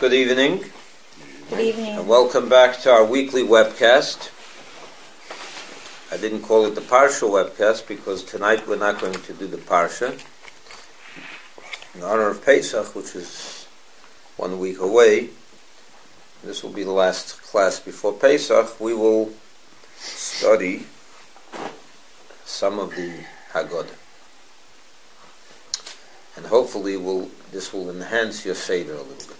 Good evening. Good evening. And welcome back to our weekly webcast. I didn't call it the Parsha webcast because tonight we're not going to do the Parsha. In honor of Pesach, which is 1 week away, this will be the last class before Pesach, we will study some of the Haggadah. And hopefully this will enhance your Seder a little bit.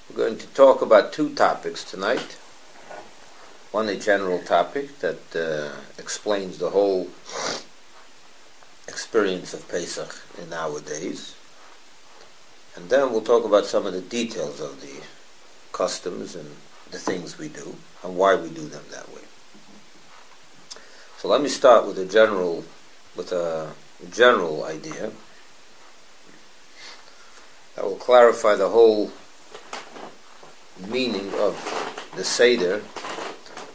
We're going to talk about two topics tonight. One, a general topic that explains the whole experience of Pesach in our days. And then we'll talk about some of the details of the customs and the things we do and why we do them that way. So let me start with a general idea that will clarify the whole meaning of the Seder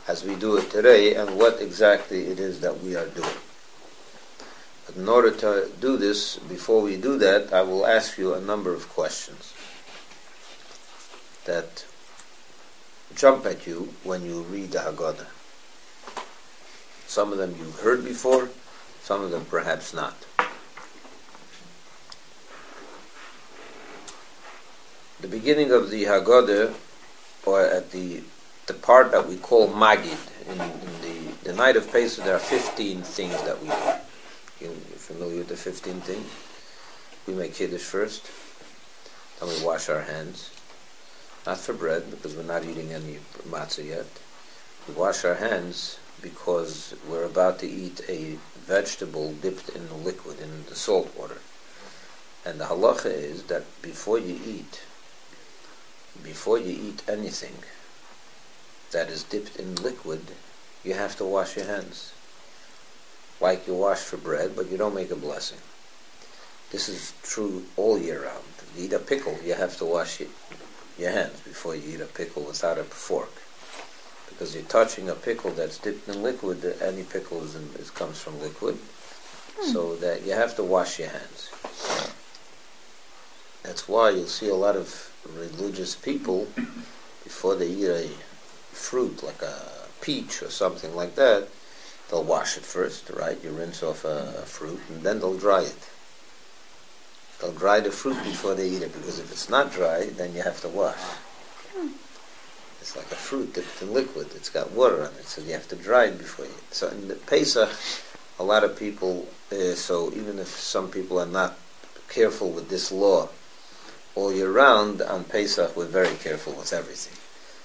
as we do it today and what exactly it is that we are doing. But in order to do this, before we do that, I will ask you a number of questions that jump at you when you read the Haggadah. Some of them you've heard before, some of them perhaps not. The beginning of the Haggadah, or at the part that we call Magid, in the night of Pesach, there are 15 things that we do. You're familiar with the 15 things? We make Kiddush first, then we wash our hands. Not for bread, because we're not eating any matzah yet. We wash our hands because we're about to eat a vegetable dipped in the liquid, in the salt water. And the halacha is that before you eat anything that is dipped in liquid, you have to wash your hands. Like you wash for bread, but you don't make a blessing. This is true all year round. If you eat a pickle, you have to wash your hands before you eat a pickle without a fork. Because you're touching a pickle that's dipped in liquid, any pickle comes from liquid, so that you have to wash your hands. That's why you'll see a lot of religious people, before they eat a fruit, like a peach or something like that, they'll wash it first, right? You rinse off a fruit, and then they'll dry it. They'll dry the fruit before they eat it, because if it's not dry, then you have to wash. It's like a fruit dipped in liquid. It's got water on it, so you have to dry it before you eat. So in the Pesach, a lot of people, so even if some people are not careful with this law all year round, on Pesach we're very careful with everything.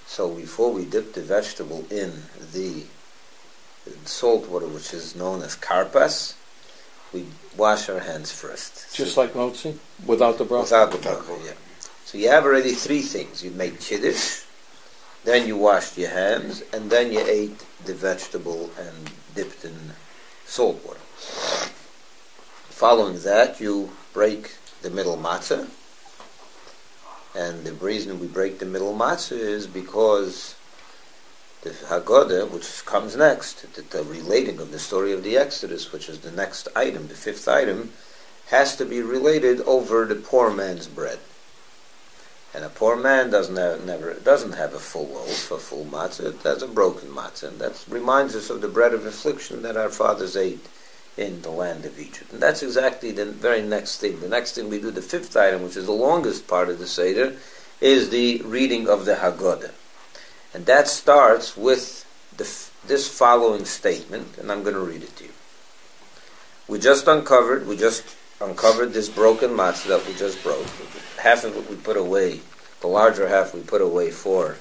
So before we dip the vegetable in the salt water, which is known as karpas, we wash our hands first. Just like motzi? Without the bracha? Without the bracha, yeah. So you have already three things. You make kiddush, then you washed your hands, and then you ate the vegetable and dipped in salt water. Following that, you break the middle matzah. And the reason we break the middle matzah is because the Haggadah, which comes next, the relating of the story of the Exodus, which is the next item, the fifth item, has to be related over the poor man's bread. And a poor man doesn't have a full loaf, a full matzah. It has a broken matzah, and that reminds us of the bread of affliction that our fathers ate in the land of Egypt. And that's exactly the very next thing. The next thing we do, the fifth item, which is the longest part of the Seder, is the reading of the Haggadah. And that starts with this following statement, and I'm going to read it to you. We just uncovered this broken matzah that we just broke. Half of it we put away, the larger half we put away for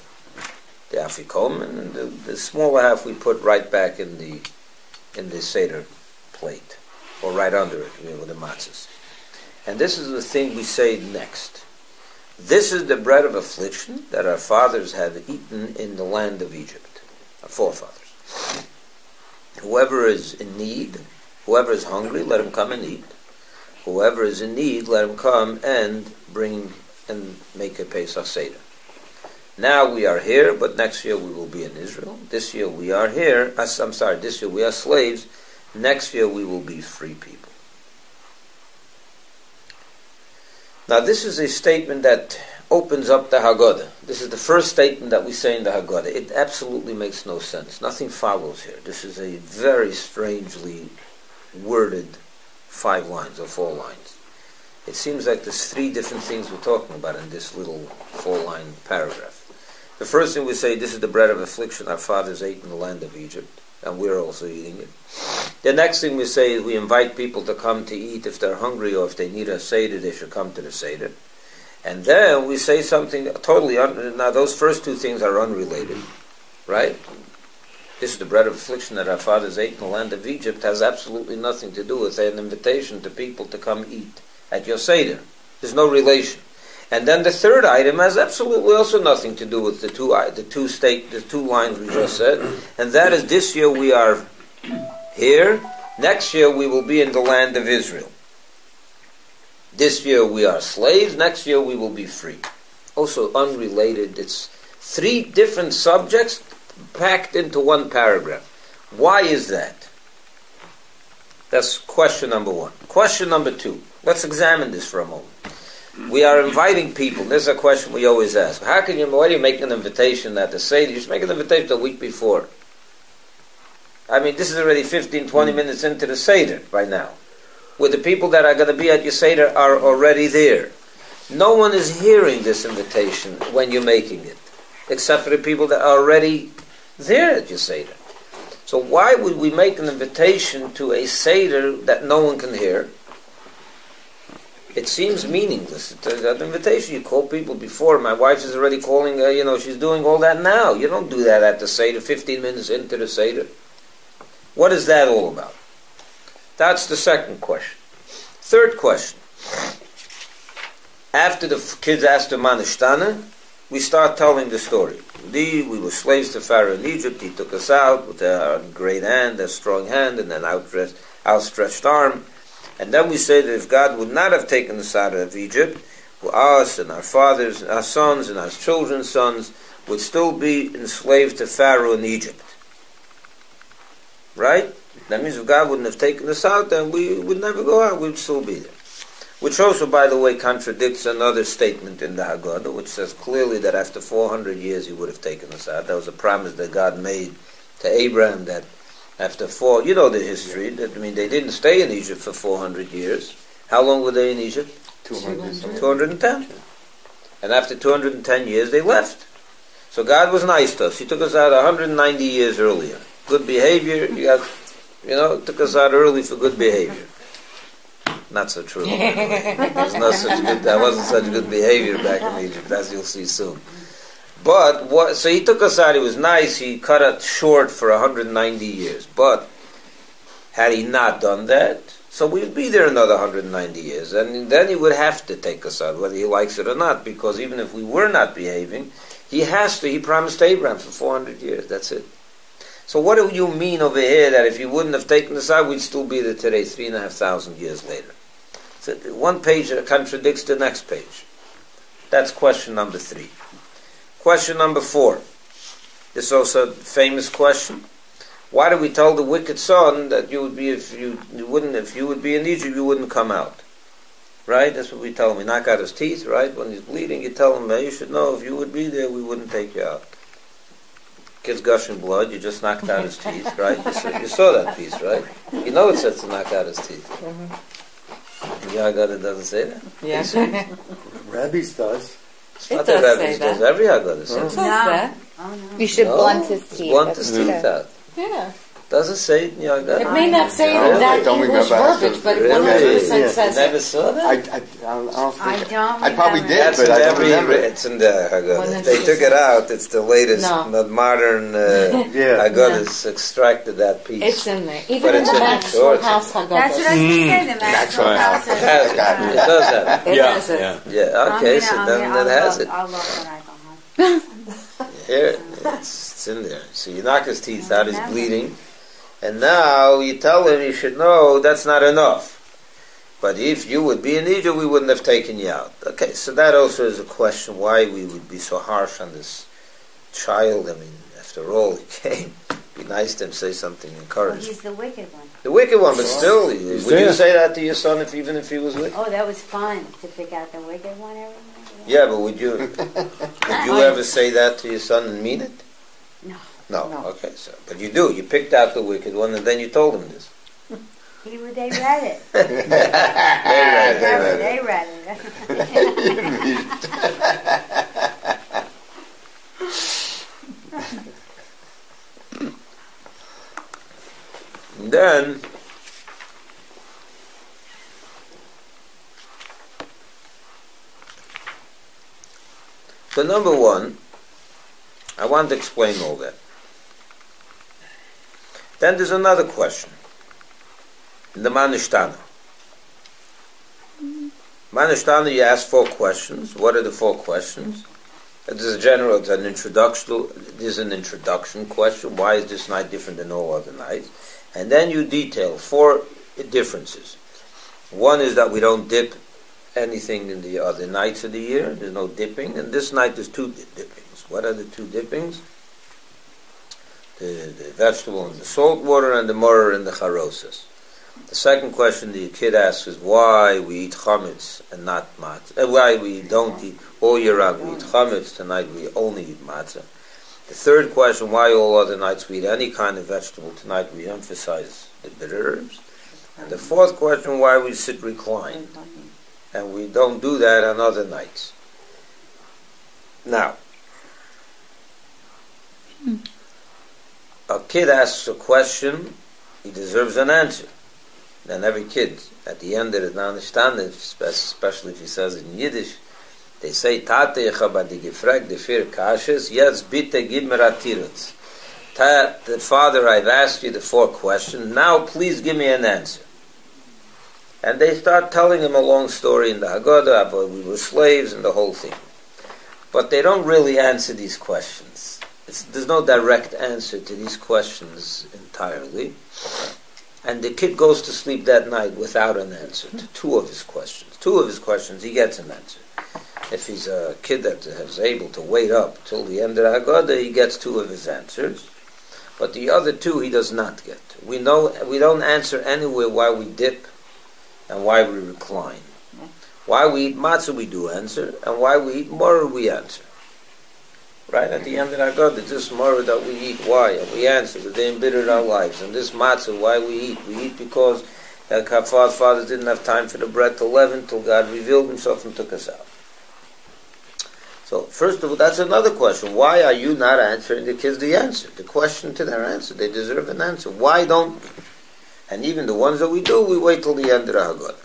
the afikom, and the smaller half we put right back in the Seder plate, or right under it, with the matzahs. And this is the thing we say next. This is the bread of affliction that our fathers have eaten in the land of Egypt, our forefathers. Whoever is in need, whoever is hungry, let him come and eat. Whoever is in need, let him come and bring and make a Pesach Seder. Now we are here, but next year we will be in Israel. This year we are here. This year we are slaves. Next year we will be free people. Now this is a statement that opens up the Haggadah. This is the first statement that we say in the Haggadah. It absolutely makes no sense. Nothing follows here. This is a very strangely worded 5 lines or 4 lines. It seems like there's 3 different things we're talking about in this little 4-line paragraph. The first thing we say, this is the bread of affliction our fathers ate in the land of Egypt, and we're also eating it. The next thing we say is we invite people to come to eat. If they're hungry or if they need a Seder, they should come to the Seder. And then we say something totally, now those first 2 things are unrelated, right? This is the bread of affliction that our fathers ate in the land of Egypt has absolutely nothing to do with an invitation to people to come eat at your Seder. There's no relation. And then the third item has absolutely also nothing to do with the two lines we just said, and that is this year we are here, next year we will be in the land of Israel. This year we are slaves, next year we will be free. Also unrelated, it's 3 different subjects packed into 1 paragraph. Why is that? That's question number 1. Question number 2, let's examine this for a moment. We are inviting people. This is a question we always ask. Why do you make an invitation at the Seder? You should make an invitation the week before. I mean, this is already 15, 20 minutes into the Seder right now. Where the people that are going to be at your Seder are already there. No one is hearing this invitation when you're making it, except for the people that are already there at your Seder. So why would we make an invitation to a Seder that no one can hear? It seems meaningless. That invitation, you call people before. My wife is already calling, she's doing all that now. You don't do that at the Seder, 15 minutes into the Seder. What is that all about? That's the second question. Third question. After the kids asked the Manishtana, we start telling the story. Indeed, we were slaves to Pharaoh in Egypt. He took us out with a great hand, a strong hand, and an outstretched arm. And then we say that if God would not have taken us out of Egypt, us and our fathers, our sons and our children's sons would still be enslaved to Pharaoh in Egypt. Right? That means if God wouldn't have taken us out, then we would never go out. We would still be there. Which also, by the way, contradicts another statement in the Haggadah, which says clearly that after 400 years He would have taken us out. That was a promise that God made to Abraham that after the history. They didn't stay in Egypt for 400 years. How long were they in Egypt? 210. And after 210 years, they left. So God was nice to us. He took us out 190 years earlier. Good behavior, took us out early for good behavior. Not so true. That wasn't such good behavior back in Egypt, as you'll see soon. But so He took us out. He was nice. He cut it short for 190 years. But had He not done that, so we'd be there another 190 years, and then He would have to take us out, whether He likes it or not. Because even if we were not behaving, He has to. He promised Abraham for 400 years. That's it. So what do you mean over here that if He wouldn't have taken us out, we'd still be there today, 3,500 years later? So one page contradicts the next page. That's question number 3. Question number 4. This is also a famous question. Why do we tell the wicked son that you would be if you would be in Egypt, you wouldn't come out? Right? That's what we tell him. We knock out his teeth, right? When he's bleeding, you tell him, you should know if you would be there, we wouldn't take you out. Kid's gushing blood, you just knocked out his teeth, right? You saw that piece, right? You know it says to knock out his teeth. Mm-hmm. The Haggadah doesn't say that? Yeah. Rabbi's does. It's not that Rabbi's does. Every Haggadah says that. You should blunt his teeth. Blunt his teeth out. Yeah. Doesn't say it in the Haggadah. It may not say it in that English verbiage, but 100% says You never it. saw that? I I don't. I probably remember. did, That's but in I don't remember. it's in the Haggadah. 100%. If they took it out, it's the latest, No. modern Yeah. Haggadah's extracted that piece. It's in there. But Even in it's the in the Maxwell shorts. House That's what I was Haggadah. going to say. The Maxwell right. House. It has it. It does have it. It Yeah, has it. yeah. Yeah, okay, so then it has it. I'll look when I go home. Here, it's in there. So you knock his teeth out, he's bleeding. And now you tell him, you should know that's not enough. But if you would be in Egypt, we wouldn't have taken you out. Okay, so that also is a question why we would be so harsh on this child. I mean, after all, he came Be nice to him, say something Well, encouraging. he's the wicked one. The wicked one, but still, would you there. say that to your son even if he was wicked? Oh, that was fun to pick out the wicked one every night. Yeah, but would you ever say that to your son and mean it? No. No. No. Okay, so but you do. You picked out the wicked one, and then you told him this. They read it. They They read it. And then so number one, I want to explain all that. Then there's another question. In the Manishtana. Manishtana, you ask 4 questions. What are the 4 questions? There's an introduction question. Why is this night different than all other nights? And then you detail 4 differences. One is that we don't dip anything in the other nights of the year. There's no dipping. And this night there's 2 dippings. What are the 2 dippings? The vegetable in the salt water and the mortar in the charosas. The second question the kid asks is why we eat chametz and not matzah. Why we don't eat all year round. We eat chametz. Tonight we only eat matzah. The third question, why all other nights we eat any kind of vegetable. Tonight we emphasize the bitter herbs. And the fourth question, why we sit reclined. And we don't do that on other nights. Now, a kid asks a question, he deserves an answer. Then every kid, at the end of it, understand it, especially if he says it in Yiddish, they say, Tate, ich habe dich gefragt, die 4 Kashes, jetzt bitte gib mir a Tirutz. The Father, I've asked you the 4 questions, now please give me an answer. And they start telling him a long story in the Haggadah about we were slaves and the whole thing. But they don't really answer these questions. There's no direct answer to these questions entirely. And the kid goes to sleep that night without an answer to 2 of his questions. 2 of his questions, he gets an answer. If he's a kid that is able to wait up till the end of the Haggadah, he gets 2 of his answers. But the other 2 he does not get. We don't answer anywhere why we dip and why we recline. Why we eat matzah we do answer, and why we eat mortar we answer. Right at the end of our God, this mortar that we eat, why? And we answer that they embittered our lives. And this matzah, why we eat? We eat because our fathers didn't have time for the bread to leaven till God revealed himself and took us out. So, first of all, that's another question. Why are you not answering the kids the answer? The question to their answer. They deserve an answer. Why don't we? And even the ones that we do, we wait till the end of the Haggadah.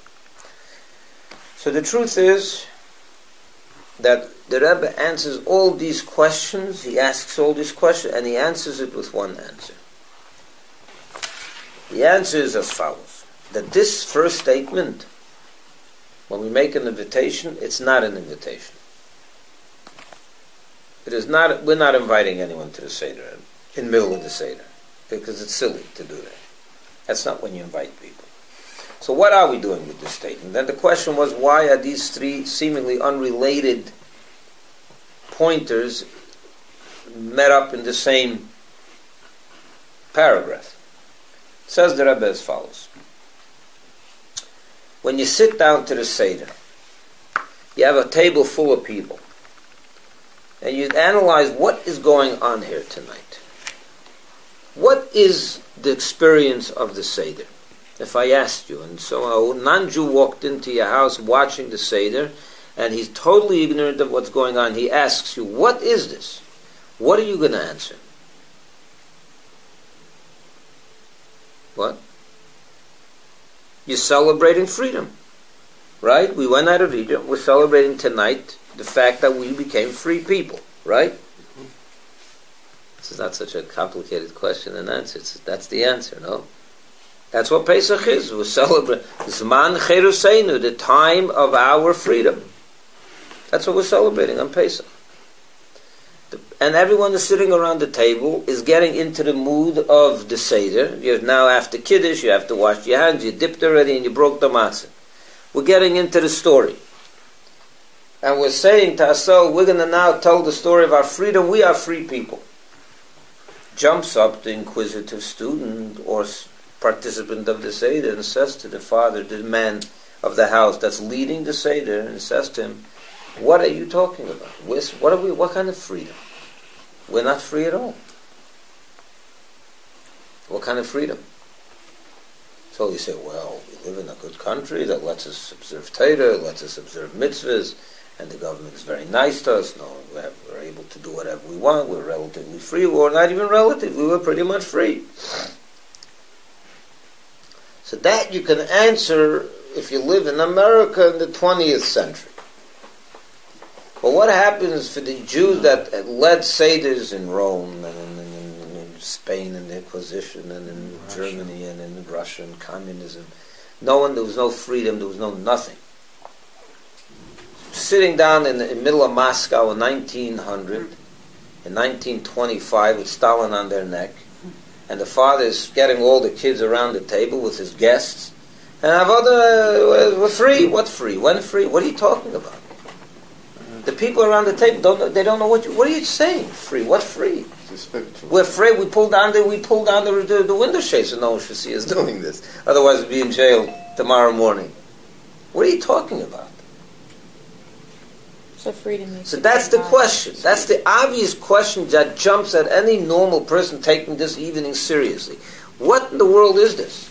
So the truth is that the Rebbe answers all these questions, he asks all these questions, and he answers it with one answer. The answer is as follows, that this first statement, when we make an invitation, it's not an invitation. It is not. We're not inviting anyone to the Seder, in the middle of the Seder, because it's silly to do that. That's not when you invite people. So what are we doing with this statement? Then the question was, why are these 3 seemingly unrelated pointers met up in the same paragraph? It says the Rebbe as follows. When you sit down to the Seder, you have a table full of people, and you analyze what is going on here tonight. What is the experience of the Seder? If I asked you, and so a non-Jew walked into your house watching the Seder, and he's totally ignorant of what's going on, he asks you, what is this? What are you going to answer? What? You're celebrating freedom, right? We went out of Egypt, we're celebrating tonight the fact that we became free people, right? This is not such a complicated question and answer. That's the answer, no? That's what Pesach is. We celebrate Zman Cheruseinu, the time of our freedom. That's what we're celebrating on Pesach. And everyone is sitting around the table is getting into the mood of the Seder. You're now after Kiddush, you have to wash your hands, you dipped already and you broke the matzah. We're getting into the story. And we're saying to ourselves, we're going to now tell the story of our freedom. We are free people. jumps up the inquisitive student or participant of the Seder and says to the father, the man of the house that's leading the Seder, and says to him, what are you talking about? What kind of freedom? We're not free at all. What kind of freedom? So you say, well, we live in a good country that lets us observe Torah, lets us observe mitzvahs, and the government is very nice to us. No, we're able to do whatever we want. We're relatively free. Or not even relative. We were pretty much free. So that you can answer if you live in America in the 20th century. But what happens for the Jews that led Seders in Rome and in Spain and the Inquisition and in Germany and in Russia and communism? There was no freedom, there was no nothing. Sitting down in the middle of Moscow in 1900, in 1925, with Stalin on their neck, and the father is getting all the kids around the table with his guests, and we're free. What free? When free? What are you talking about? The people around the table don't know what are you saying? Free? What free? We're afraid. We pull down the window shades so no one should see us doing this. Otherwise, we'd be in jail tomorrow morning. What are you talking about? So freedom. So that's the question. That's the obvious question that jumps at any normal person taking this evening seriously. What in the world is this?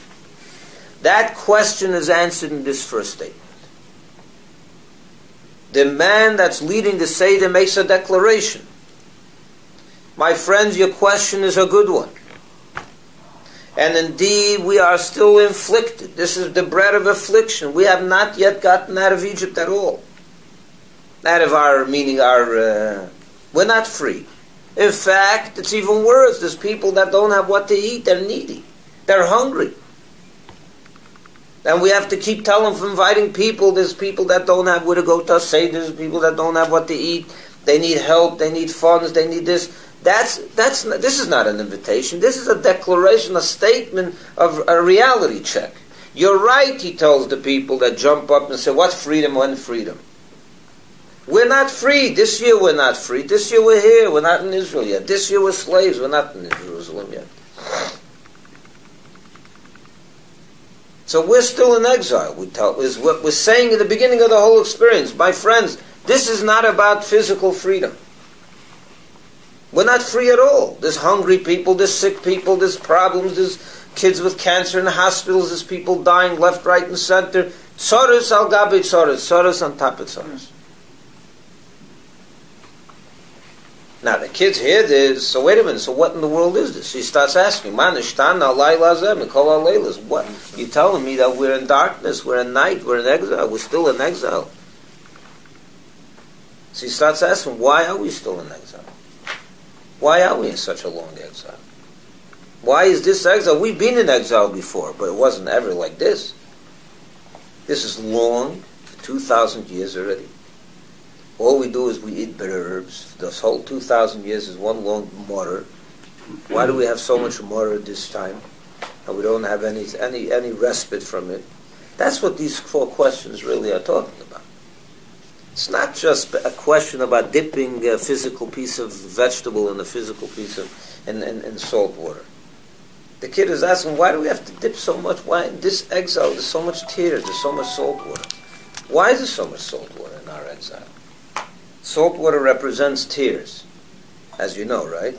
That question is answered in this first statement. The man that's leading the Seder makes a declaration. My friends, your question is a good one. And indeed, we are still inflicted. This is the bread of affliction. We have not yet gotten out of Egypt at all. Out of we're not free. In fact, it's even worse. There's people that don't have what to eat. They're needy. They're hungry. And we have to keep telling them, inviting people. There's people that don't have where to go to Seder. There's people that don't have what to eat. They need help. They need funds. They need this. This is not an invitation. This is a declaration, a statement of a reality check. You're right, he tells the people that jump up and say, what freedom, when freedom? We're not free. This year we're not free. This year we're here. We're not in Israel yet. This year we're slaves. We're not in Jerusalem yet. So we're still in exile, is what we're saying at the beginning of the whole experience. My friends, this is not about physical freedom. We're not free at all. There's hungry people, there's sick people, there's problems, there's kids with cancer in the hospitals, there's people dying left, right, and center. Tzoros al gabe tzoros, tzoros on top of tzoros. Now the kids hear this, so wait a minute, so what in the world is this? He starts asking, what? You're telling me that we're in darkness, we're in night, we're in exile, we're still in exile. So he starts asking, why are we still in exile? Why are we in such a long exile? Why is this exile? We've been in exile before, but it wasn't ever like this. This is long, 2,000 years already. All we do is we eat bitter herbs. This whole 2,000 years is one long mortar. Why do we have so much mortar this time? And we don't have any respite from it. That's what these four questions really are talking about. It's not just a question about dipping a physical piece of vegetable in a physical piece of in salt water. The kid is asking, why do we have to dip so much? Why in this exile there's so much tears, there's so much salt water? Why is there so much salt water in our exile? Salt water represents tears, as you know, right?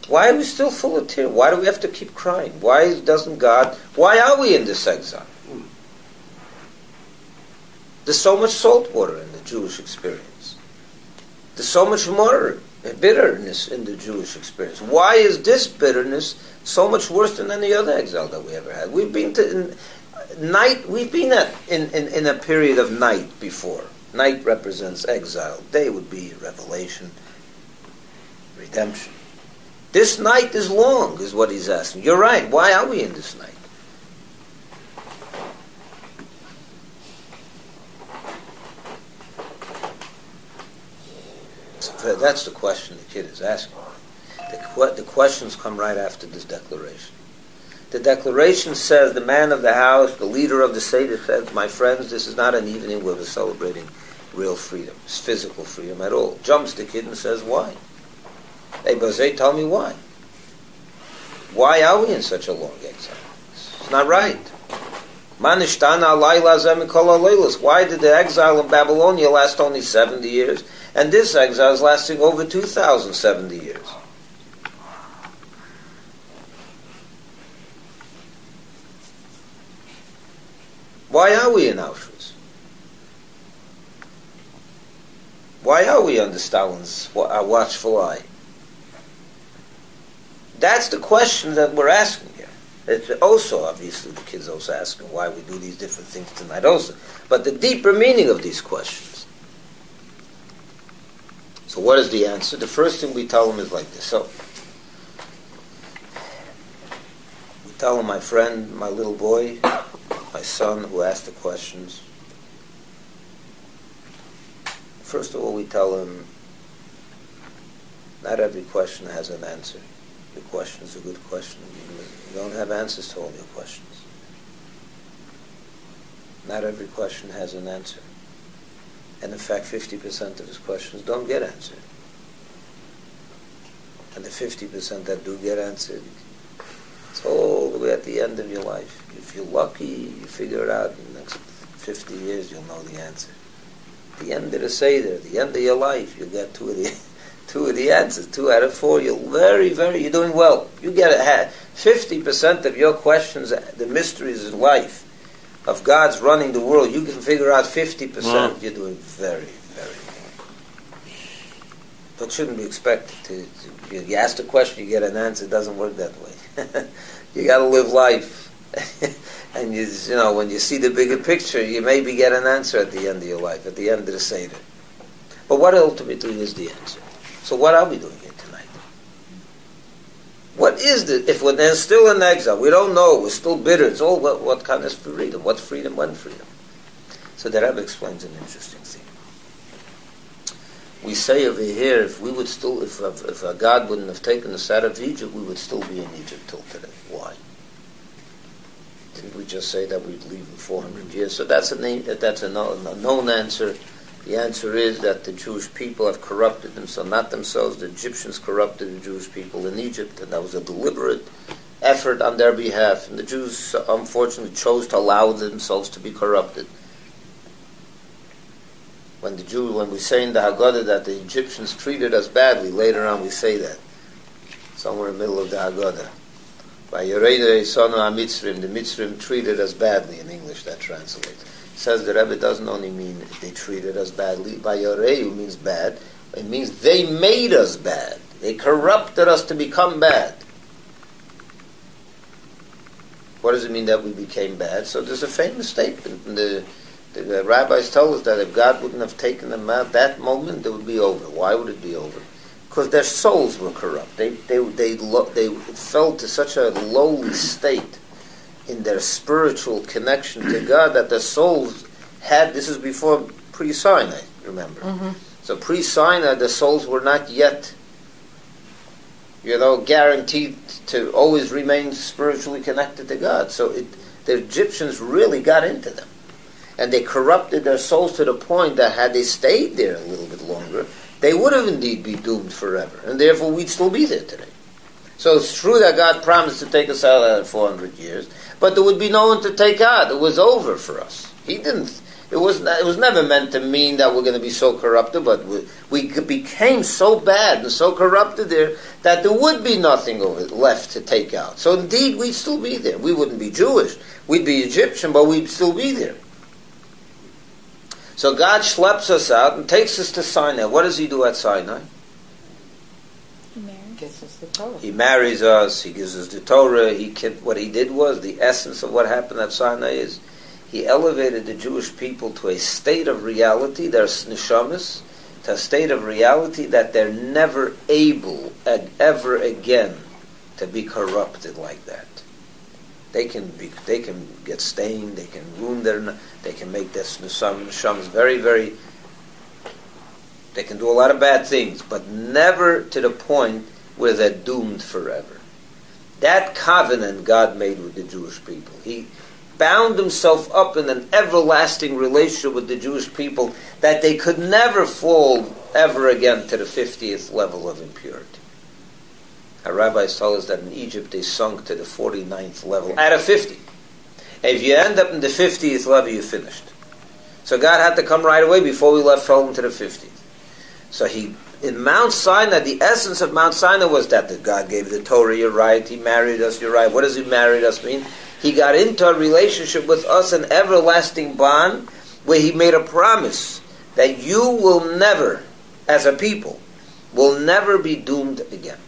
Why are we still full of tears? Why do we have to keep crying? Why are we in this exile? There's so much salt water in the Jewish experience. There's so much more bitterness in the Jewish experience. Why is this bitterness so much worse than any other exile that we ever had? We've been in a period of night before. Night represents exile. Day would be revelation, redemption. This night is long, is what he's asking. You're right. Why are we in this night? So that's the question the kid is asking. The questions come right after this declaration. The declaration says, the man of the house, the leader of the Seder says, my friends, this is not an evening where we're celebrating real freedom. It's physical freedom at all. Jumps the kid and says, why? Hey, Bazay, tell me why. Why are we in such a long exile? It's not right. Why did the exile in Babylonia last only 70 years? And this exile is lasting over 2,070 years. Why are we in Auschwitz? Why are we under Stalin's watchful eye? That's the question that we're asking here. It's also, obviously, the kids also asking why we do these different things tonight also. But the deeper meaning of these questions. So what is the answer? The first thing we tell them is like this. So, we tell them, my friend, my little boy, my son who asked the questions. First of all, we tell him, not every question has an answer. Your question is a good question. You don't have answers to all your questions. Not every question has an answer. And in fact, 50% of his questions don't get answered. And the 50% that do get answered, it's all the way at the end of your life. If you're lucky, you figure it out in the next 50 years, you'll know the answer. At the end of the Seder, at the end of your life, you'll get two of the answers. 2 out of 4, you're you're doing well. You get 50% of your questions, the mysteries of life, of God's running the world, you can figure out 50%. You're doing very, very well. But shouldn't be expected to you ask a question, you get an answer. It doesn't work that way. You got to live life. And you know, when you see the bigger picture, you maybe get an answer at the end of your life, at the end of the Seder. But what ultimately is the answer? So what are we doing here tonight? What is the, if we're still in exile, we don't know, we're still bitter, it's all what kind of freedom, what freedom, when freedom? So the Rebbe explains an interesting thing. We say over here, if we would still, if God wouldn't have taken us out of Egypt, we would still be in Egypt till today. Why? Didn't we just say that we'd leave in 400 years? So that's a known answer. The answer is that the Jewish people have corrupted themselves, not themselves. The Egyptians corrupted the Jewish people in Egypt, and that was a deliberate effort on their behalf. And the Jews, unfortunately, chose to allow themselves to be corrupted. When we say in the Haggadah that the Egyptians treated us badly, later on we say that, somewhere in the middle of the Haggadah. By Yorei Sonu HaMitzrim, the Mitzrim treated us badly, in English that translates. Says the Rebbe doesn't only mean they treated us badly. By Yoreu means bad. It means they made us bad. They corrupted us to become bad. What does it mean that we became bad? So there's a famous statement. The rabbis tell us that if God wouldn't have taken them out, that moment it would be over. Why would it be over? Because their souls were corrupt. They fell to such a lowly state in their spiritual connection to God that their souls had, this is before pre-Sinai, remember. Mm-hmm. So pre-Sinai, the souls were not yet, guaranteed to always remain spiritually connected to God. So the Egyptians really got into them. And they corrupted their souls to the point that had they stayed there a little bit longer, they would have indeed been doomed forever. And therefore we'd still be there today. So it's true that God promised to take us out after 400 years, but there would be no one to take out. It was over for us. He didn't. It was never meant to mean that we're going to be so corrupted, but we became so bad and so corrupted there that there would be nothing left to take out. So indeed, we'd still be there. We wouldn't be Jewish. We'd be Egyptian, but we'd still be there. So God schleps us out and takes us to Sinai. What does he do at Sinai? He marries us, he gives us the Torah. What he did was, the essence of what happened at Sinai is, he elevated the Jewish people to a state of reality, their neshamas, to a state of reality that they're never able, ever again, to be corrupted like that. They can get stained, they can ruin they can make their neshamas very, very, they can do a lot of bad things, but never to the point where they're doomed forever. That covenant God made with the Jewish people. He bound himself up in an everlasting relationship with the Jewish people that they could never fall ever again to the 50th level of impurity. Our rabbis told us that in Egypt they sunk to the 49th level out of 50. If you end up in the 50th level, you're finished. So God had to come right away before we fell into the 50th. So in Mount Sinai, the essence of Mount Sinai was that God gave the Torah, you're right, He married us, you're right. What does He married us mean? He got into a relationship with us, an everlasting bond, where He made a promise that you will never, as a people, will never be doomed again.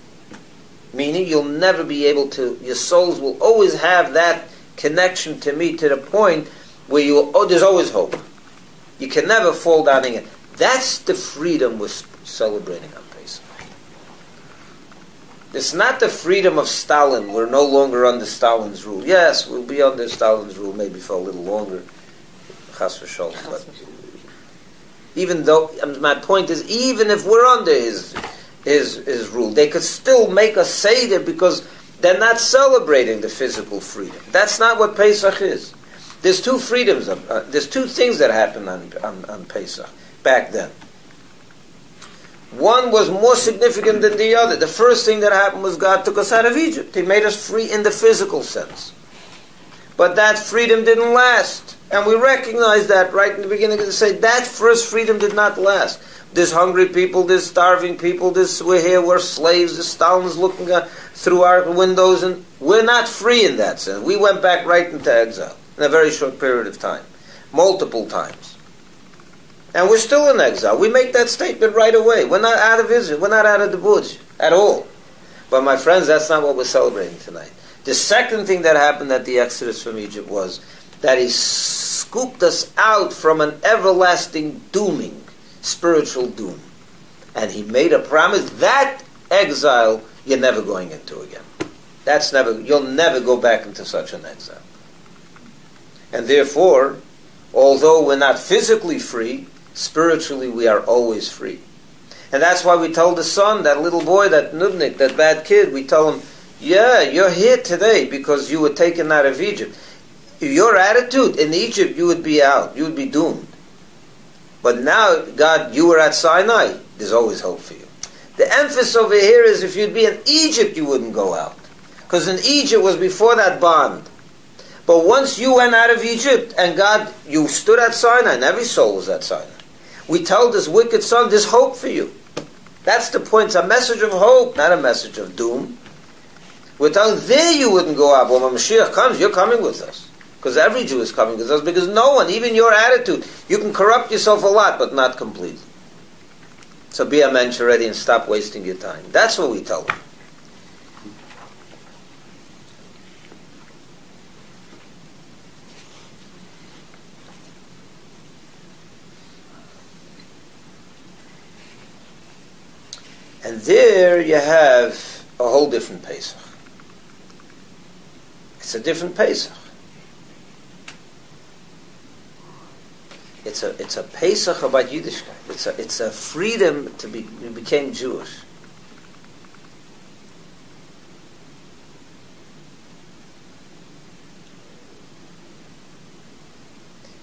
Meaning you'll never be able to, your souls will always have that connection to me to the point where there's always hope. You can never fall down again. That's the freedom we're celebrating on Pesach. It's not the freedom of Stalin. We're no longer under Stalin's rule. Yes, we'll be under Stalin's rule maybe for a little longer. Chas v'sholom. But even though, my point is, even if we're under his rule, they could still make us Seder because they're not celebrating the physical freedom. That's not what Pesach is. There's two freedoms. There's two things that happened on Pesach back then. One was more significant than the other. The first thing that happened was God took us out of Egypt. He made us free in the physical sense. But that freedom didn't last. And we recognize that right in the beginning to say that first freedom did not last. There's hungry people, there's starving people, we're here, we're slaves, the Stalin's looking through our windows, and we're not free in that sense. We went back right into exile in a very short period of time, multiple times. And we're still in exile. We make that statement right away. We're not out of Israel, we're not out of the Bush at all. But my friends, that's not what we're celebrating tonight. The second thing that happened at the Exodus from Egypt was that He scooped us out from an everlasting dooming, spiritual doom. And He made a promise that exile you're never going into again. You'll never go back into such an exile. And therefore, although we're not physically free, spiritually we are always free. And that's why we told the son, that little boy, that nudnik, that bad kid, we tell him, yeah, you're here today because you were taken out of Egypt. Your attitude, in Egypt you would be out, you would be doomed. But now, God, you were at Sinai, there's always hope for you. The emphasis over here is if you'd be in Egypt, you wouldn't go out. Because in Egypt was before that bond. But once you went out of Egypt, and God, you stood at Sinai, and every soul was at Sinai. We tell this wicked son, there's hope for you. That's the point. It's a message of hope, not a message of doom. We're telling there you wouldn't go out. Well, when Mashiach comes, you're coming with us. Because every Jew is coming with us. Because no one, even your attitude, you can corrupt yourself a lot, but not completely. So be a mensch already and stop wasting your time. That's what we tell them. And there you have a whole different Pesach. It's a different Pesach. It's a Pesach about Yiddishkeit. It's a freedom to be. You became Jewish.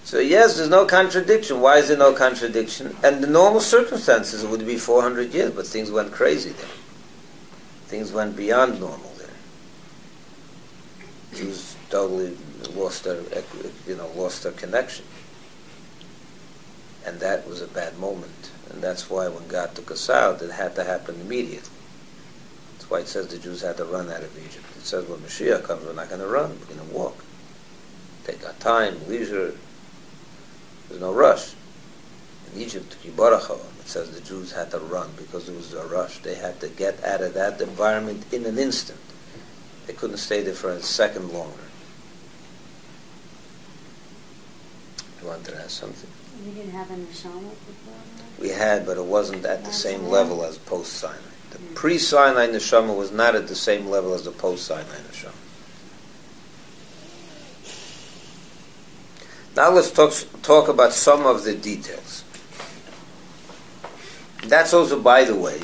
So yes, there's no contradiction. Why is there no contradiction? And the normal circumstances it would be 400 years, but things went crazy there. Things went beyond normal there. Jews totally lost their connection. And that was a bad moment. And that's why when God took us out, it had to happen immediately. That's why it says the Jews had to run out of Egypt. It says when Mashiach comes, we're not going to run, we're going to walk. Take our time, leisure. There's no rush. In Egypt, it says the Jews had to run because there was a rush. They had to get out of that environment in an instant. They couldn't stay there for a second longer. You wanted to ask something? We didn't have a neshama before? We had, but it wasn't at the same level as post-Sinai. The pre-Sinai neshama was not at the same level as the post-Sinai neshama. Now let's talk about some of the details. That's also, by the way,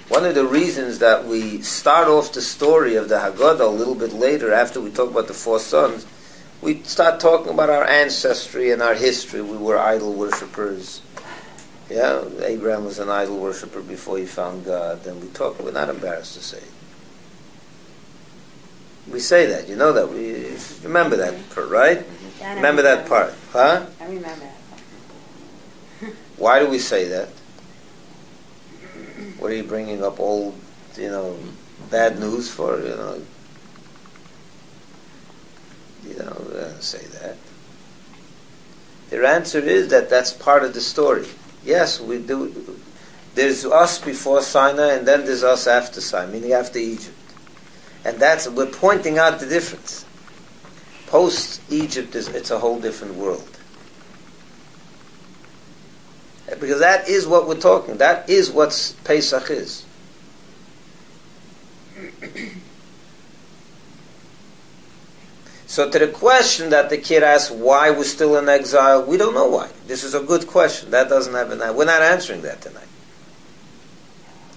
one of the reasons that we start off the story of the Haggadah a little bit later, after we talk about the four sons, we start talking about our ancestry and our history. We were idol worshippers. Yeah, Abraham was an idol worshipper before he found God. And we're not embarrassed to say it. We say that. You know that. We remember that part, right? Yeah, Remember that part, huh? I remember that part. Why do we say that? What are you bringing up old, bad news for? We don't say that. Their answer is that that's part of the story. Yes, we do. There's us before Sinai, and then there's us after Sinai, meaning after Egypt. And we're pointing out the difference. Post-Egypt, it's a whole different world. Because that is what we're talking. That is what Pesach is. So to the question that the kid asked why we're still in exile, we don't know why. This is a good question. That doesn't have we're not answering that tonight.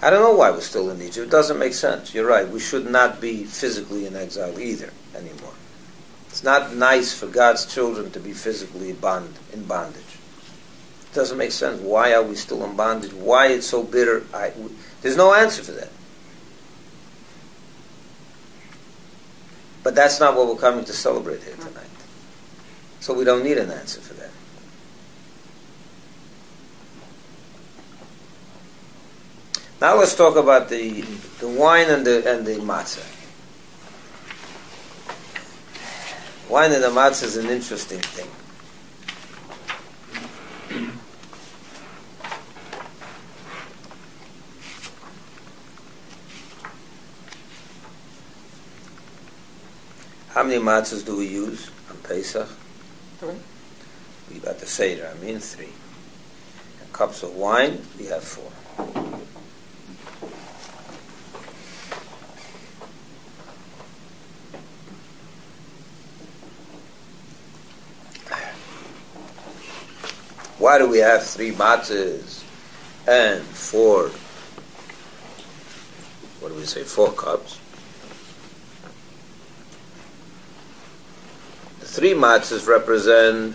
I don't know why we're still in Egypt. It doesn't make sense. You're right. We should not be physically in exile either anymore. It's not nice for God's children to be physically in bondage. It doesn't make sense. Why are we still in bondage? Why it's so bitter? There's no answer for that. But that's not what we're coming to celebrate here tonight. So we don't need an answer for that. Now let's talk about the wine and the matzah. Wine and the matzah is an interesting thing. How many matzahs do we use on Pesach? 3. We got the Seder, 3. And cups of wine, we have 4. Why do we have 3 matzahs and 4, 4 cups? The 3 matzahs represent,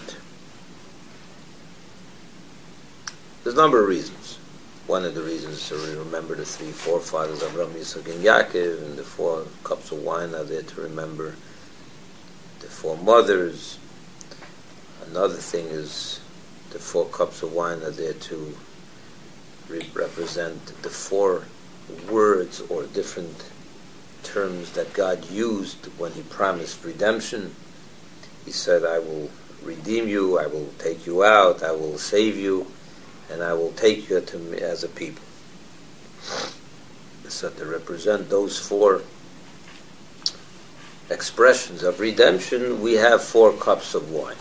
there's a number of reasons. One of the reasons is to remember the 3 forefathers of Rabbi Yisroel and Yaakov, and the 4 cups of wine are there to remember the 4 mothers. Another thing is the 4 cups of wine are there to represent the 4 words or different terms that God used when He promised redemption. He said, I will redeem you, I will take you out, I will save you, and I will take you to me as a people. So to represent those 4 expressions of redemption, we have 4 cups of wine.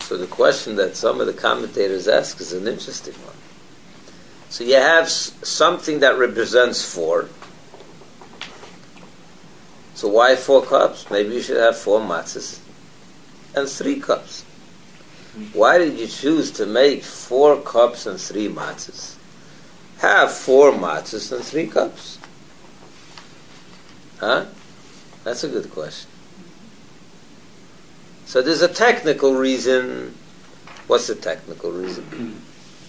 So the question that some of the commentators ask is an interesting one. So you have something that represents 4. So why 4 cups? Maybe you should have 4 matzahs and 3 cups. Why did you choose to make 4 cups and 3 matzahs? Have 4 matzahs and 3 cups. Huh? That's a good question. So there's a technical reason. What's the technical reason?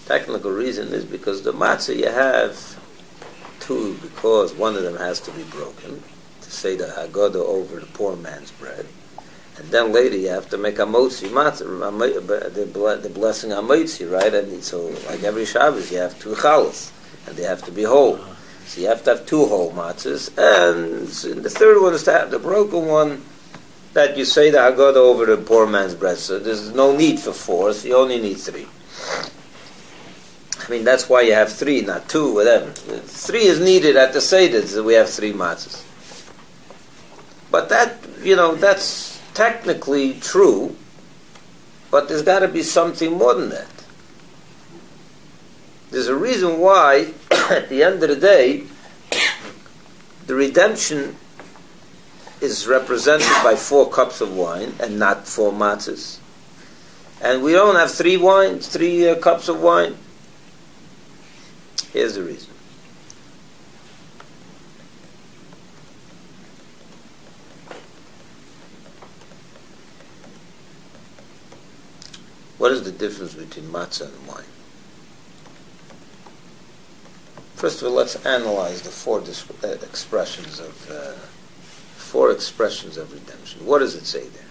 Technical reason is because the matzah you have 2, because one of them has to be broken to say the Haggadah over the poor man's bread, and then later you have to make a motzi matzah, the blessing on motzi, right? And so like every Shabbos you have 2 challahs, and they have to be whole. So you have to have 2 whole matzahs, and the third one is to have the broken one, that you say the Haggadah over the poor man's bread. So there's no need for 4, so you only need 3. That's why you have 3, not 2, whatever. 3 is needed at the Seder, so we have 3 matzahs. But that, that's technically true, but there's got to be something more than that. There's a reason why, at the end of the day, the redemption is represented by 4 cups of wine and not 4 matzahs. And we don't have 3 cups of wine. Here's the reason. What is the difference between matzah and wine? First of all, let's analyze the four expressions of redemption. What does it say there?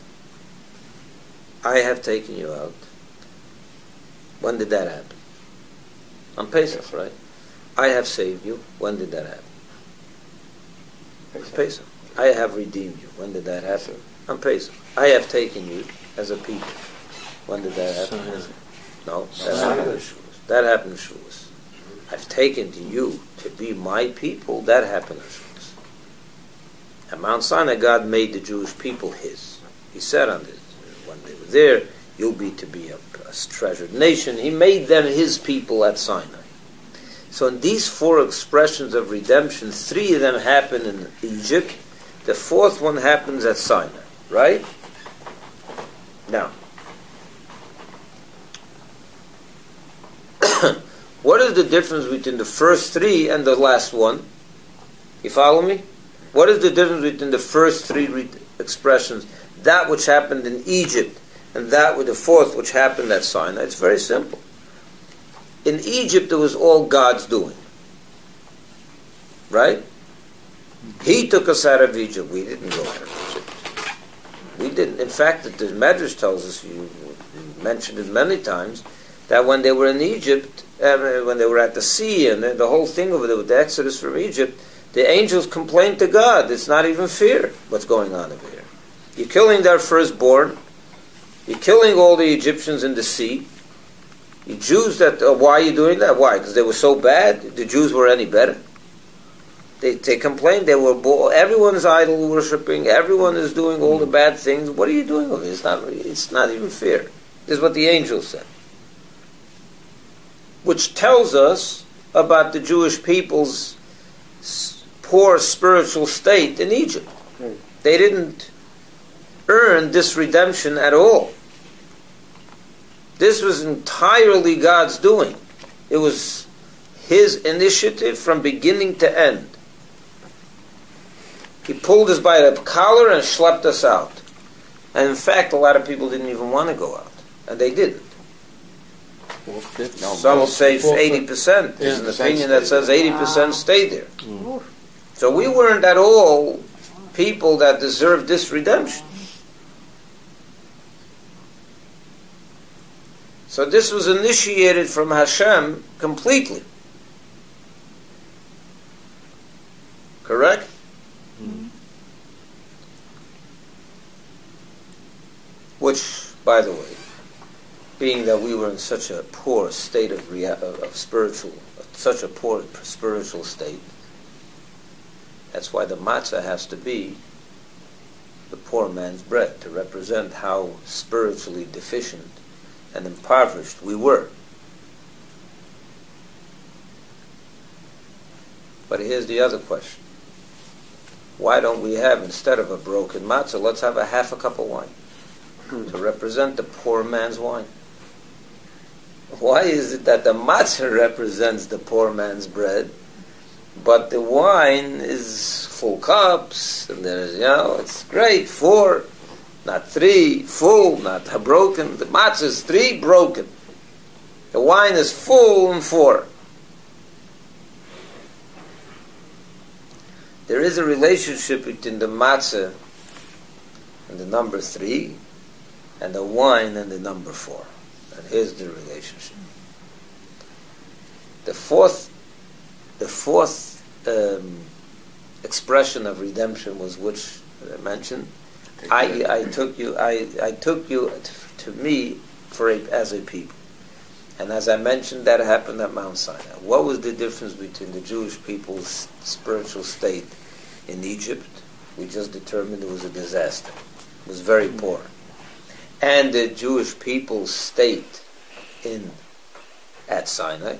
I have taken you out. When did that happen? On Pesach, right? I have saved you. When did that happen? On Pesach. I have redeemed you. When did that happen? On Pesach. I have taken you as a people. When did that happen? No, that happened in Shavuos. That happened in Shavuos. I've taken to you to be my people. That happened in Shavuos. At Mount Sinai, God made the Jewish people His. He said on this, when they were there, you'll be to be a treasured nation. He made them His people at Sinai. So in these four expressions of redemption, three of them happen in Egypt. The fourth one happens at Sinai, right? Now, what is the difference between the first three and the last one? You follow me? What is the difference between the first three expressions, that which happened in Egypt, and that with the fourth which happened at Sinai? It's very simple. In Egypt, it was all God's doing. Right? He took us out of Egypt. We didn't go out of Egypt. We didn't. In fact, the Medrash tells us, you mentioned it many times, that when they were in Egypt, when they were at the sea, and the whole thing over there with the Exodus from Egypt, the angels complained to God. It's not even fair what's going on over here. You're killing their firstborn. You're killing all the Egyptians in the sea. You Jews, why are you doing that? Why? Because they were so bad? The Jews were any better? They complained. They were everyone's idol worshipping. Everyone is doing all the bad things. What are you doing over here? It's not even fair. This is what the angel said. Which tells us about the Jewish people's poor spiritual state in Egypt. They didn't earn this redemption at all. This was entirely God's doing. It was His initiative from beginning to end. He pulled us by the collar and schlepped us out. And in fact, a lot of people didn't even want to go out. And they didn't. Some will say 80%. There's an opinion that says 80% stayed there. So we weren't at all people that deserved this redemption. So this was initiated from Hashem completely. Correct? Mm-hmm. Which, by the way, being that we were in such a poor state of such a poor spiritual state, that's why the matzah has to be the poor man's bread, to represent how spiritually deficient and impoverished we were. But here's the other question. Why don't we have, instead of a broken matzah, let's have a half a cup of wine to represent the poor man's wine? Why is it that the matzah represents the poor man's bread, but the wine is full cups, and there's, it's great, 4, not 3, full, not broken. The matzah is 3, broken. The wine is full and 4. There is a relationship between the matzah and the number 3 and the wine and the number 4. And here's the relationship. The fourth expression of redemption was which I mentioned. I took you to me as a people. And as I mentioned, that happened at Mount Sinai. What was the difference between the Jewish people's spiritual state in Egypt? We just determined it was a disaster. It was very poor. And the Jewish people's state at Sinai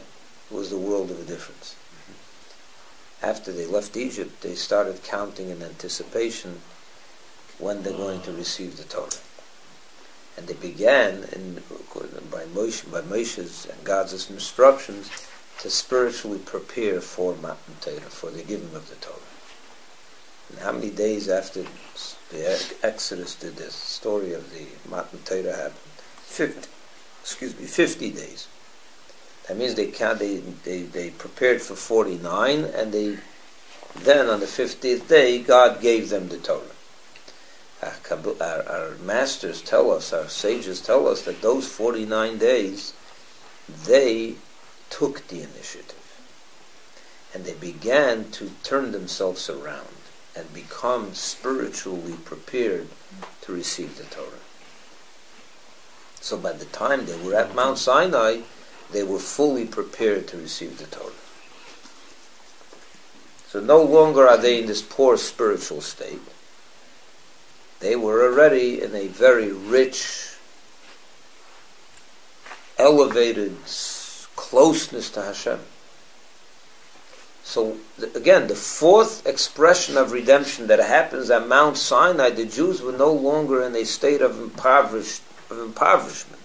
was the world of a difference. After they left Egypt, they started counting in anticipation when they're going to receive the Torah. And they began, by Moshe's and God's instructions, to spiritually prepare for Matan Torah, for the giving of the Torah. And how many days after the Exodus did this story of the Matan Torah happen? 50. 50 days. That means they prepared for 49, and then on the 50th day, God gave them the Torah. Our masters tell us, our sages tell us that those 49 days, they took the initiative. And they began to turn themselves around and become spiritually prepared to receive the Torah. So by the time they were at Mount Sinai, they were fully prepared to receive the Torah. So no longer are they in this poor spiritual state. They were already in a very rich, elevated closeness to Hashem. So again, the fourth expression of redemption that happens at Mount Sinai, the Jews were no longer in a state of impoverishment.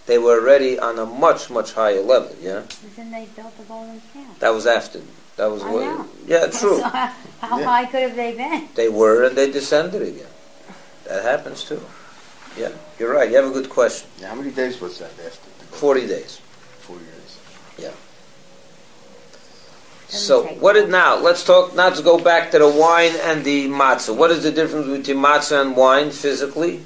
They were already on a much, much higher level, yeah? Then they built the golden calf. That was after. That was I know. Yeah, true. So how high could have they been? They were, and they descended again. That happens too. Yeah, you're right. You have a good question. Yeah, how many days was that after? 40 days. 40 days. Yeah. So, what is now? Let's talk, now to go back to the wine and the matzah. What is the difference between matzah and wine physically?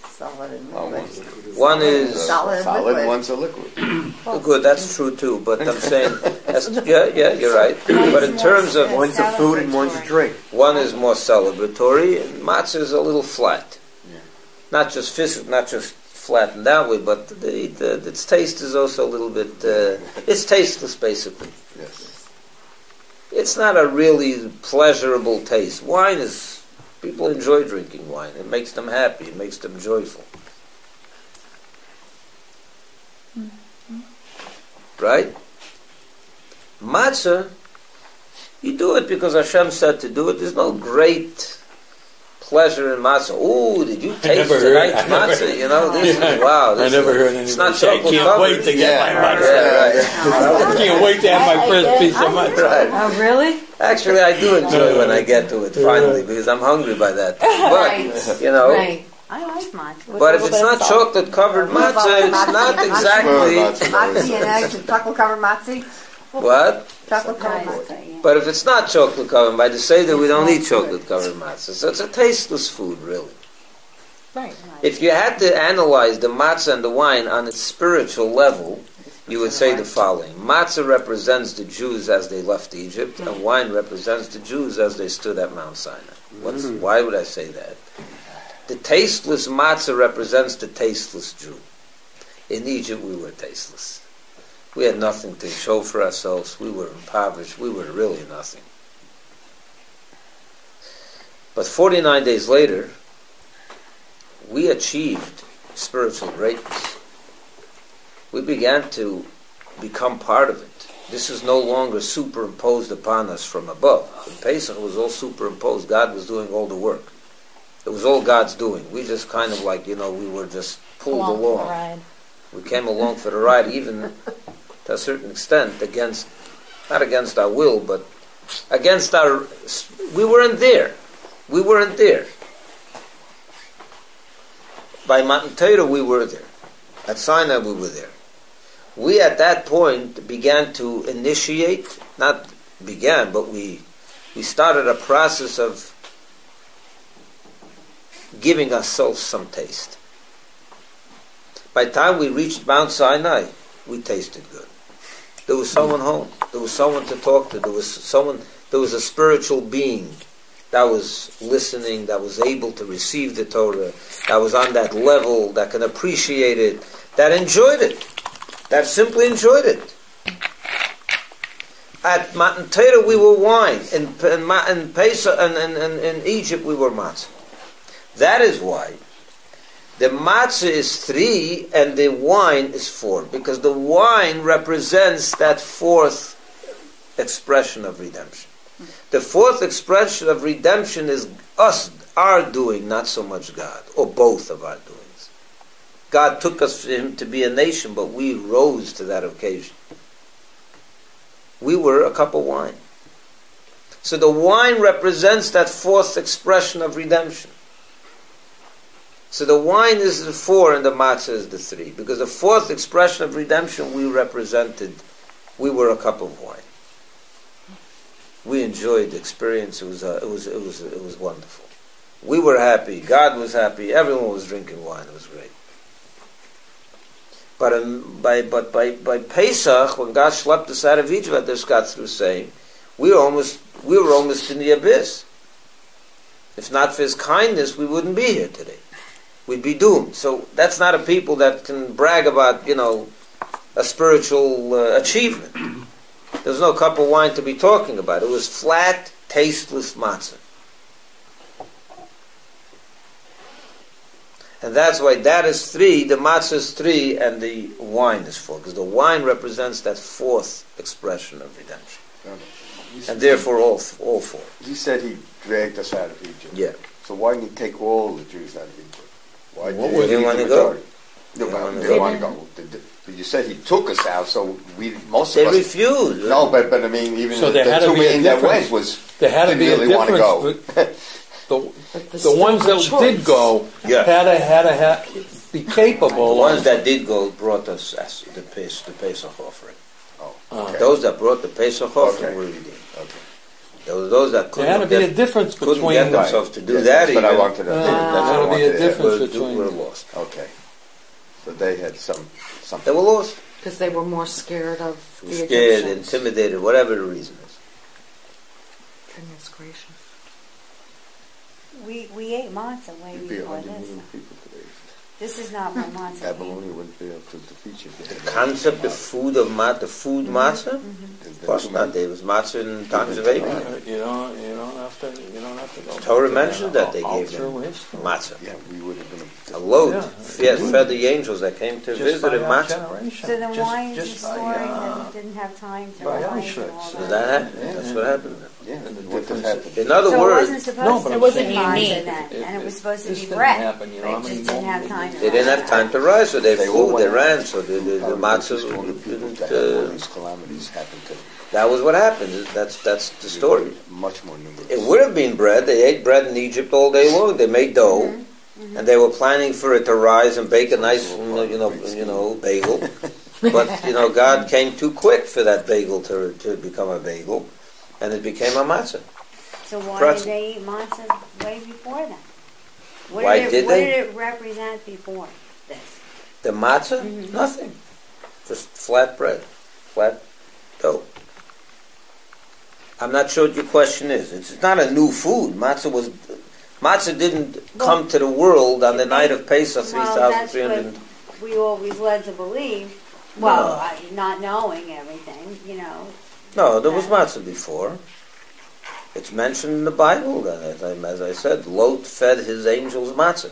Solid and liquid. One is Solid and liquid. One's a liquid. good, that's true too, but I'm saying, yeah, you're right. But in terms of, One's a food and one's a drink. one is more celebratory, and matzah is a little flat. Yeah. Not just physical, not just flattened that way, but its taste is also a little bit, it's tasteless basically. Yes. It's not a really pleasurable taste. Wine is, people enjoy drinking wine. It makes them happy. It makes them joyful. Right? Matzah, you do it because Hashem said to do it. There's no great pleasure in matzah. Oh, did you taste tonight's matzah? You know, this is, wow. This I never is, heard anything. it's not I chocolate can't covered. wait to get my matzah. Yeah, right. I can't wait to have my first piece of matzah. Right. Oh, really? Actually, I do enjoy when I get to it finally because I'm hungry by that. But, you know, Right. I like matzah. but if it's not chocolate covered matzah, it's not exactly. Matzi and eggs, chocolate covered matzi. What? Chocolate covered Matzah, matzi. yeah. But if it's not chocolate covered, by the Seder we don't eat chocolate covered matzah. So it's a tasteless food, really. Right. If you had to analyze the matzah and the wine on its spiritual level, you would say the following. Matzah represents the Jews as they left Egypt, and wine represents the Jews as they stood at Mount Sinai. Why would I say that? The tasteless matzah represents the tasteless Jew. In Egypt we were tasteless. We had nothing to show for ourselves. We were impoverished. We were really nothing. But 49 days later, we achieved spiritual greatness. We began to become part of it. This is no longer superimposed upon us from above. In Pesach it was all superimposed. God was doing all the work. It was all God's doing. We just kind of like, we were just pulled along. We came along for the ride, even to a certain extent, not against our will, but against our, we weren't there. We weren't there. By Matan Torah we were there. At Sinai we were there. We at that point began to initiate, not began, but we started a process of giving ourselves some taste. By the time we reached Mount Sinai, we tasted good. There was someone home. There was someone to talk to. There was a spiritual being that was listening, that was able to receive the Torah, that was on that level, that can appreciate it, that enjoyed it, that simply enjoyed it. At Matan Torah we were wine. In Pesach and in Egypt we were matzah. That is why the matzah is 3 and the wine is 4, because the wine represents that fourth expression of redemption. The fourth expression of redemption is us, our doing, not so much God, or both of our doings. God took us for Him to be a nation, but we rose to that occasion. We were a cup of wine. So the wine represents that fourth expression of redemption. So the wine is the 4 and the matzah is the 3. Because the 4th expression of redemption we were a cup of wine. We enjoyed the experience. It was wonderful. We were happy. God was happy. Everyone was drinking wine. It was great. But by Pesach, when God schlepped us out of Egypt, as Scott was saying, we were almost in the abyss. If not for His kindness, we wouldn't be here today. We'd be doomed. So that's not a people that can brag about, a spiritual achievement. There's no cup of wine to be talking about. It was flat, tasteless matzah. And that's why that is 3, the matzah is 3, and the wine is 4. Because the wine represents that 4th expression of redemption. And therefore all 4. You said He dragged us out of Egypt. Yeah. So why didn't He take all the Jews out of Egypt? Why They didn't want to go. They didn't want to go. But you said He took us out, so most of us... They refused. No, but I mean, even So the there had to 2 be a million that difference. went There had to didn't be a really want to go. difference. The ones that did go Yeah. had to be capable. The ones that did go brought us the Pesach offering. Oh, okay. Those that brought the Pesach offering Okay. were redeemed. Okay. Those that There had to couldn't be a difference couldn't between. get themselves to do Yes, that that's what I even, wanted to. That's what I There had to be wanted a to difference were between. lost. Okay. So they had something. They were lost. Because they were more scared of They the were scared, Egyptians. intimidated, whatever the reason is. Goodness gracious. We ate matzah way You'd be before 100 this. million people today. This is not where matzah came. Babylonia wouldn't be able to defeat you. The concept of food of the food matzah? Of course not. There was matzah in times of Abraham. You don't have to go. Torah mentions that they all gave them through history. matzah. Yeah, we would have been A load. Yeah. Fed the angels that came to Just visit by him our matzah. generation. So then why is Just the by, story that he didn't have time to by write and Auschwitz. all So that? that happened. That's what happened. Yeah, And the what difference- happened. In other So it words, wasn't No, supposed but to I'm be saying matzah unique. then, and it was supposed to This be didn't bread. happen, They how just many didn't have more- time to they didn't write have time to rise, so they They all flew, they went ran, out. so the Probably all the matzah people didn't. that had all these calamities happened to That was what happened. That's the story. much more numerous. It would have been bread. They ate bread in Egypt all day long. They made dough, and they were planning for it to rise and bake a nice, bagel. But God came too quick for that bagel to become a bagel, and it became a matzah. So why Pretzel. did they eat matzah way before that? What Why did did what they? did it represent before this? The matzah, nothing, just flat bread, flat dough. I'm not sure what your question is. It's not a new food. Matzah didn't come to the world on the night of Pesach, Well, that's 3,300. what we always led to believe. Well, not knowing everything, No, there was matzah before. It's mentioned in the Bible. As I said, Lot fed his angels matzah.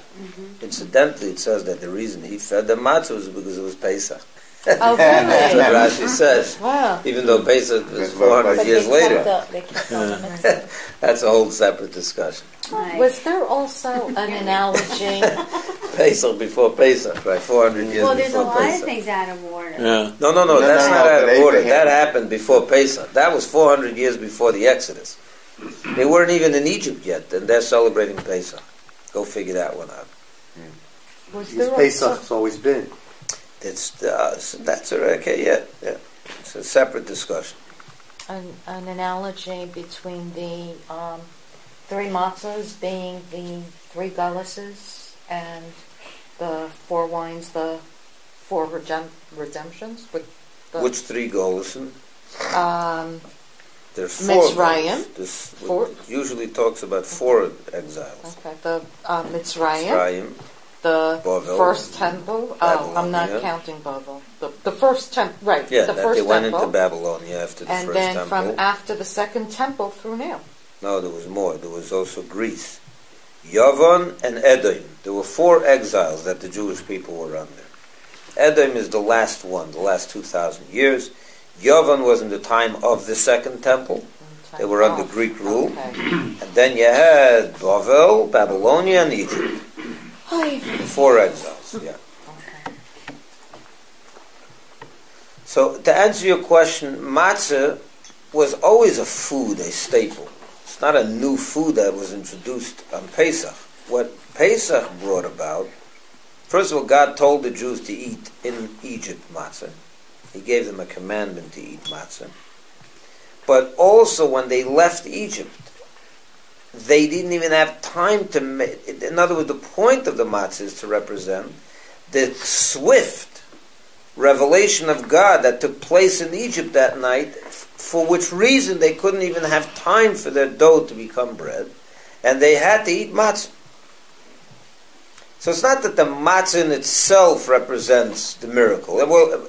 Incidentally, it says that the reason he fed them matzah was because it was Pesach. Oh, That's what really? Rashi says. Wow. Even though Pesach was But 400 they years later. They kept on the mitzvah. That's a whole separate discussion. Right. Was there also an analogy? Pesach before Pesach, right? 400 years Well, there's a before lot Pesach. of things out of order. Yeah. No, No, that's no, not no, out of but order. Abraham- That happened before Pesach. That was 400 years before the Exodus. They weren't even in Egypt yet, and they're celebrating Pesach. Go figure that one out. Was there Because also Pesach's always been. That's okay. Yeah. It's a separate discussion. an analogy between the 3 matzahs being the 3 galluses and the 4 wines, the 4 redemptions? With the, Which 3 goals? There's 4 Mitzrayim. goals. This 4. usually talks about 4 exiles. Okay, the Mitzrayim, Mitzrayim, the Bavel, first temple. Oh, I'm not Babylonia. counting Bavel. The first temple, right? Yeah, the that first they went temple, into Babylonia after the and first then temple. from after the second temple through now. No, there was more. There was also Greece. Yavon and Edom. There were 4 exiles that the Jewish people were under. Edom is the last one, the last 2,000 years. Yavon was in the time of the second temple. They were under Greek rule. Okay. And then you had Bavel, Babylonia, and Egypt. 4 exiles, yeah. Okay. So to answer your question, matzah was always a food, a staple. It's not a new food that was introduced on Pesach. what Pesach brought about, first of all, God told the Jews to eat in Egypt matzah. He gave them a commandment to eat matzah. But also when they left Egypt, they didn't even have time to make... In other words, the point of the matzah is to represent the swift revelation of God that took place in Egypt that night, for which reason they couldn't even have time for their dough to become bread, and they had to eat matzah. So it's not that the matzah in itself represents the miracle. Well,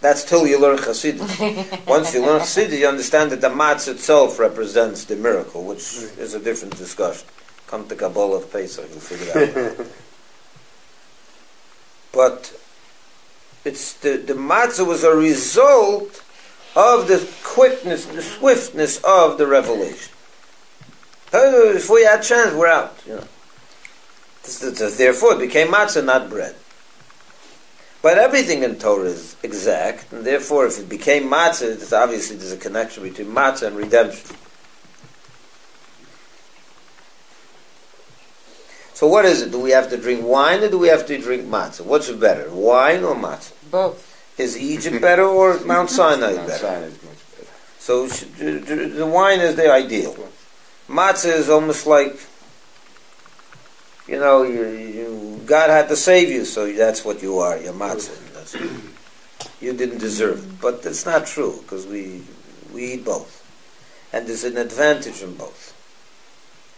that's till you learn Chassidus. Once you learn Chassidus, you understand that the matzah itself represents the miracle, which is a different discussion. Come to Kabbalah of Pesach, you'll figure it out. But it's the matzah was a result of the quickness, the swiftness of the revelation. If we had a chance, we're out. You know. Therefore, it became matzah, not bread. But everything in Torah is exact, and therefore, if it became matzah, it's obviously there's a connection between matzah and redemption. So what is it? Do we have to drink wine or do we have to drink matzah? What's better, wine or matzah? Both. Is Egypt better or Mount Sinai Mount better? Sinai is much better. So the wine is the ideal. Matzah is almost like, you know, God had to save you, so that's what you are. You're matzah. You didn't deserve it, but that's not true because we eat both, and there's an advantage in both.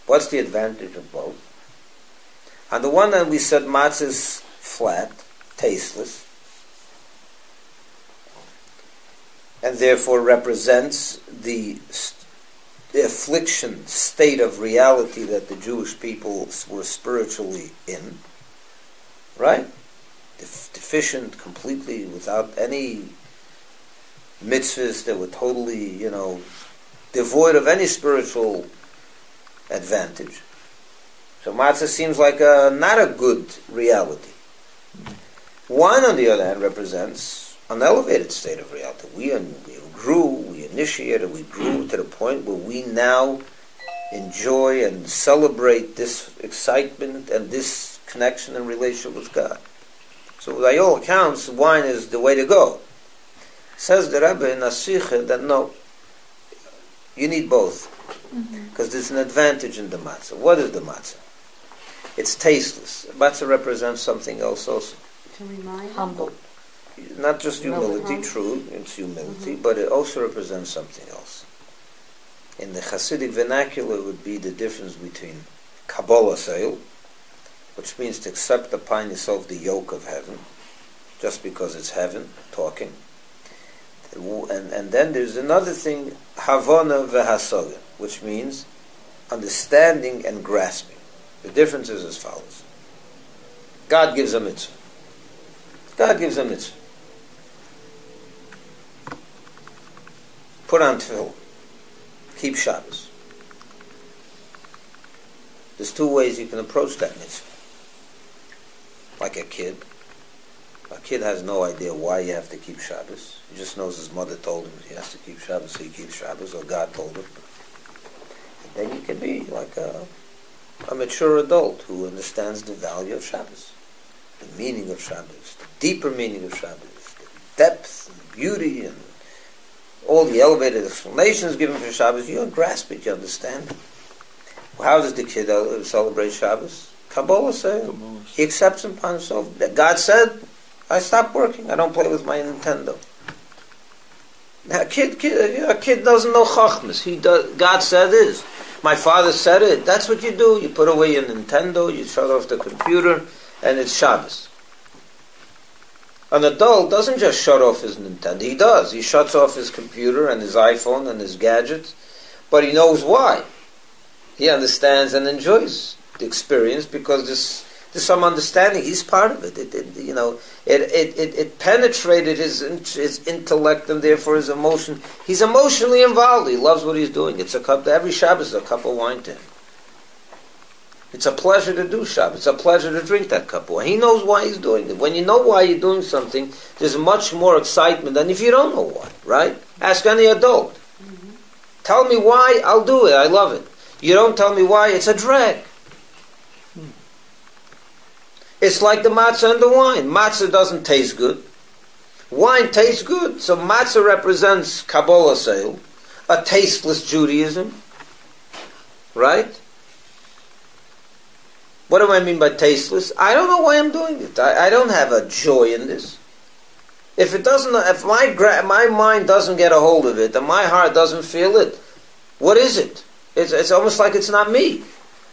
What's the advantage of both? On the one hand, we said matzah is flat, tasteless, and therefore represents the affliction state of reality that the Jewish people were spiritually in, right? Deficient completely, without any mitzvahs, that were totally, you know, devoid of any spiritual advantage. So matzah seems like not a good reality. Wine, on the other hand, represents an elevated state of reality. We grew, we initiated, we grew to the point where we now enjoy and celebrate this excitement and this connection and relationship with God. So by all accounts, wine is the way to go. Says the Rebbe in Asicha that no, you need both. Because there's an advantage in the matzah. What is the matzah? It's tasteless. Matzah represents something else also. To remind Humble. Not just humility, true, it's humility, but it also represents something else. In the Hasidic vernacular, it would be the difference between Kabbalah Seil, which means to accept upon yourself the yoke of heaven, just because it's heaven, talking. And then there's another thing, Havana v'hasaga, which means understanding and grasping. The difference is as follows. God gives a mitzvah. God gives a mitzvah. Put on tefillin. Keep Shabbos. There's two ways you can approach that mitzvah. Like a kid. A kid has no idea why you have to keep Shabbos. He just knows his mother told him he has to keep Shabbos, so he keeps Shabbos, or God told him. And then you can be like a mature adult who understands the value of Shabbos, the meaning of Shabbos, the deeper meaning of Shabbos, the depth and beauty and all the elevated explanations given for Shabbos. You grasp it, you understand it. How does the kid celebrate Shabbos? Kabbalah says he accepts it upon himself. God said, I stopped working. I don't play with my Nintendo. Now, a kid doesn't know Chachmas. God said this. My father said it. That's what you do. You put away your Nintendo, you shut off the computer, and it's Shabbos. An adult doesn't just shut off his Nintendo. He does. He shuts off his computer and his iPhone and his gadgets, but he knows why. He understands and enjoys the experience because there's some understanding. He's part of it. It penetrated his intellect and therefore his emotion. He's emotionally involved. He loves what he's doing. It's a cup. Every Shabbos is a cup of wine to him. It's a pleasure to do Shabbos. It's a pleasure to drink that cup of wine. He knows why he's doing it. When you know why you're doing something, there's much more excitement than if you don't know why. Right? Ask any adult. Tell me why, I'll do it. I love it. You don't tell me why, it's a drag. It's like the matzah and the wine. Matzah doesn't taste good. Wine tastes good. So matzah represents Kabbalah sale, a tasteless Judaism. Right? What do I mean by tasteless? I don't know why I'm doing it. I don't have a joy in this. If my mind doesn't get a hold of it, and my heart doesn't feel it, what is it? It's almost like it's not me.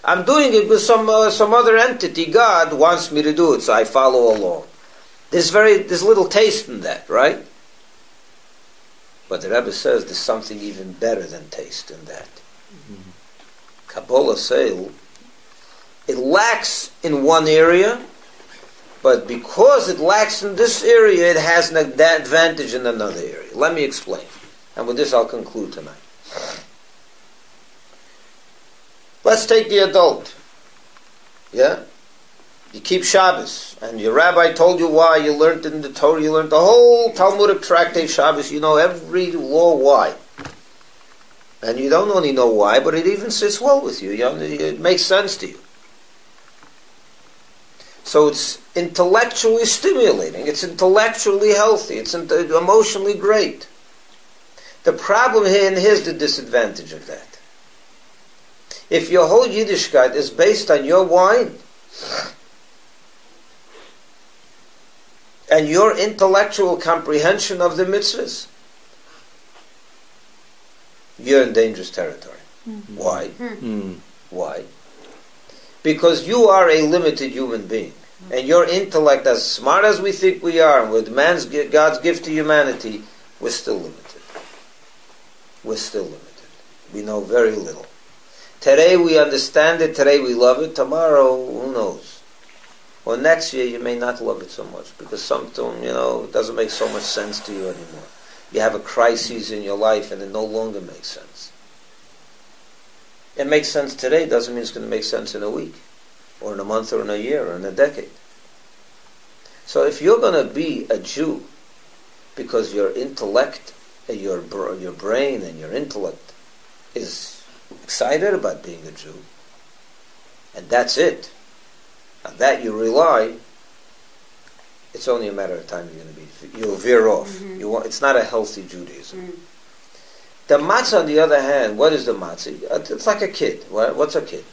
I'm doing it with some other entity. God wants me to do it, so I follow along. There's little taste in that, right? But the Rebbe says there's something even better than taste in that. Mm-hmm. Kabbalah Seil, it lacks in one area, but because it lacks in this area, it has an advantage in another area. Let me explain. And with this I'll conclude tonight. Let's take the adult. Yeah? You keep Shabbos, and your rabbi told you why. You learned in the Torah, you learned the whole Talmudic tractate Shabbos. You know every law why. And you don't only know why, but it even sits well with you. It makes sense to you. So it's intellectually stimulating. It's intellectually healthy. It's emotionally great. The problem here, and here's the disadvantage of that. If your whole Yiddishkeit is based on your wine and your intellectual comprehension of the mitzvahs, you're in dangerous territory. Mm-hmm. Why? Mm-hmm. Why? Because you are a limited human being. And your intellect, as smart as we think we are, and with God's gift to humanity, we're still limited. We're still limited. We know very little. Today we understand it, today we love it, tomorrow, who knows? Or next year you may not love it so much, because something, it doesn't make so much sense to you anymore. You have a crisis in your life and it no longer makes sense. It makes sense today, doesn't mean it's going to make sense in a week, or in a month, or in a year, or in a decade. So if you're going to be a Jew, because your intellect, your brain and your intellect is excited about being a Jew, and that's it, on that you rely, it's only a matter of time you'll veer off. Mm-hmm. It's not a healthy Judaism. Mm. The matzah, on the other hand, what is the matzah? It's like a kid. What's a kid?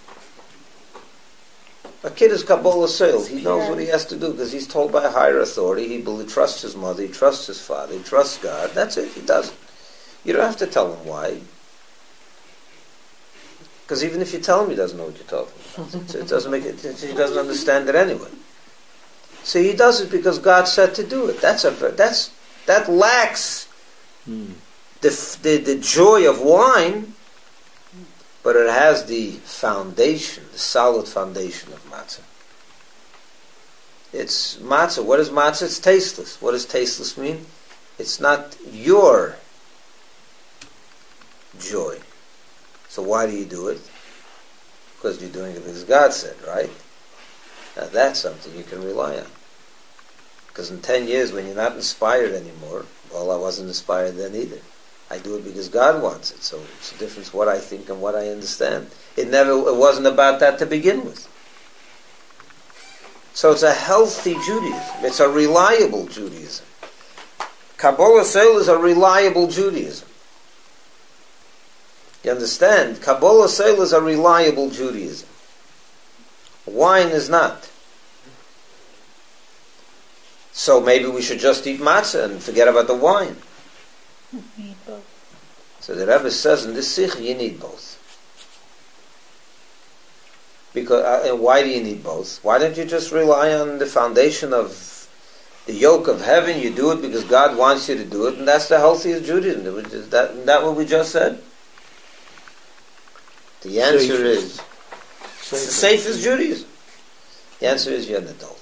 A kid is Kabbalah Seil. He knows what he has to do because he's told by a higher authority. He trusts his mother, he trusts his father, he trusts God. That's it. He does it. You don't have to tell him why. Because even if you tell him, he doesn't know what you're talking about. It doesn't make it. He doesn't understand it anyway. So he does it because God said to do it. That lacks the joy of wine, but it has the foundation, the solid foundation of matzah. It's matzah. What is matzah? It's tasteless. What does tasteless mean? It's not your joy. So why do you do it? Because you're doing it because God said, right? Now that's something you can rely on. Because in 10 years, when you're not inspired anymore, well, I wasn't inspired then either. I do it because God wants it. So it's a difference what I think and what I understand. It wasn't about that to begin with. So it's a healthy Judaism. It's a reliable Judaism. Kabbalah Seil is a reliable Judaism. You understand? Kabbalah Seil is a reliable Judaism. Wine is not. So maybe we should just eat matzah and forget about the wine. You need both. So the Rebbe says in this sikh, you need both. Because and why do you need both? Why don't you just rely on the foundation of the yoke of heaven? You do it because God wants you to do it, and that's the healthiest Judaism. Is that what we just said? The answer is it's the safest Judaism. The answer is you're an adult.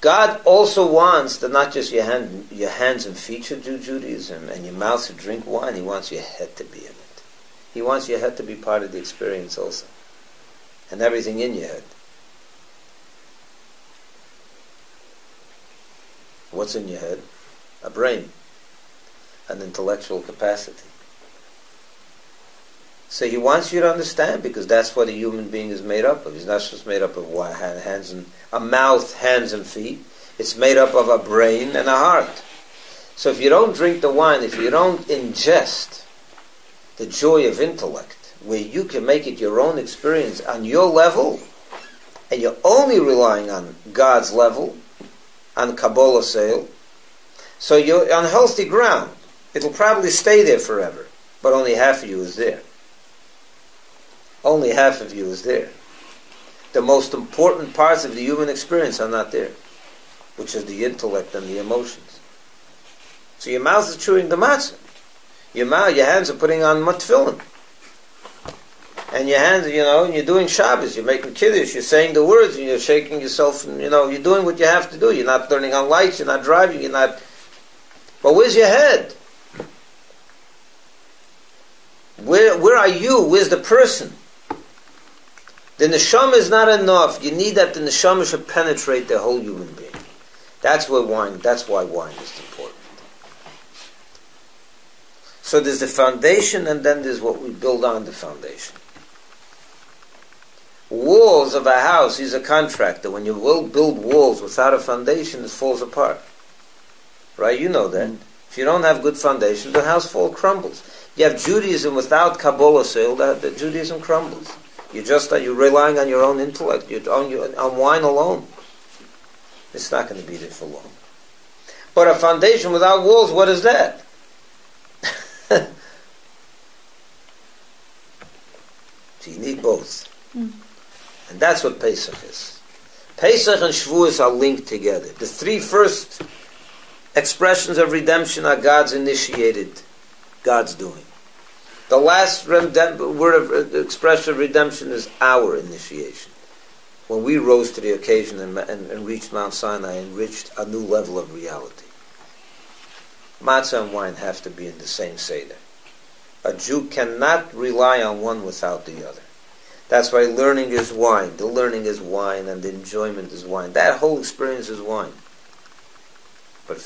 God also wants that not just your hands and feet should do Judaism and your mouth should drink wine. He wants your head to be in it. He wants your head to be part of the experience also. And everything in your head. What's in your head? A brain. An intellectual capacity. So he wants you to understand, because that's what a human being is made up of. He's not just made up of hands and a mouth, hands and feet. It's made up of a brain and a heart. So if you don't drink the wine, if you don't ingest the joy of intellect, where you can make it your own experience on your level, and you're only relying on God's level, on Kabbalah sale, so you're on healthy ground. It'll probably stay there forever, but only half of you is there. Only half of you is there. The most important parts of the human experience are not there, which is the intellect and the emotions. So your mouth is chewing the matzah. Your hands are putting on tefillin. And your hands, and you're doing Shabbos, you're making Kiddush, you're saying the words, and you're shaking yourself, and, you're doing what you have to do. You're not turning on lights, you're not driving, you're not... But where's your head? Where are you? Where's the person? The neshama is not enough. You need that the neshama should penetrate the whole human being. That's why wine is important. So there's the foundation, and then there's what we build on the foundation. Walls of a house, he's a contractor. When you will build walls without a foundation, it falls apart. Right? You know that. If you don't have good foundation, the house crumbles. You have Judaism without Kabbalah sale, the Judaism crumbles. You're relying on your own intellect, on wine alone. It's not going to be there for long. But a foundation without walls, what is that? So you need both. And that's what Pesach is. Pesach and Shavuos are linked together. The three first expressions of redemption are God's initiated, God's doing. The last expression of redemption is our initiation. When we rose to the occasion and reached Mount Sinai and reached a new level of reality. Matzah and wine have to be in the same Seder. A Jew cannot rely on one without the other. That's why learning is wine. The learning is wine and the enjoyment is wine. That whole experience is wine. But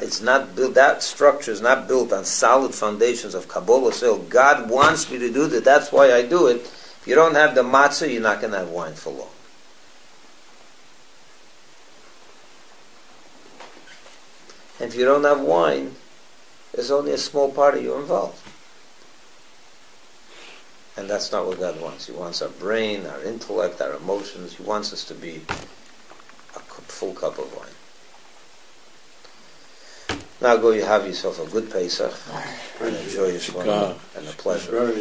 it's not built. That structure is not built on solid foundations of Kabbalah. So God wants me to do that. That's why I do it. If you don't have the matzah, you're not going to have wine for long. And if you don't have wine, there's only a small part of you involved. And that's not what God wants. He wants our brain, our intellect, our emotions. He wants us to be a full cup of wine. Now go, you have yourself a good Pesach and enjoy your Shlomo and a pleasure.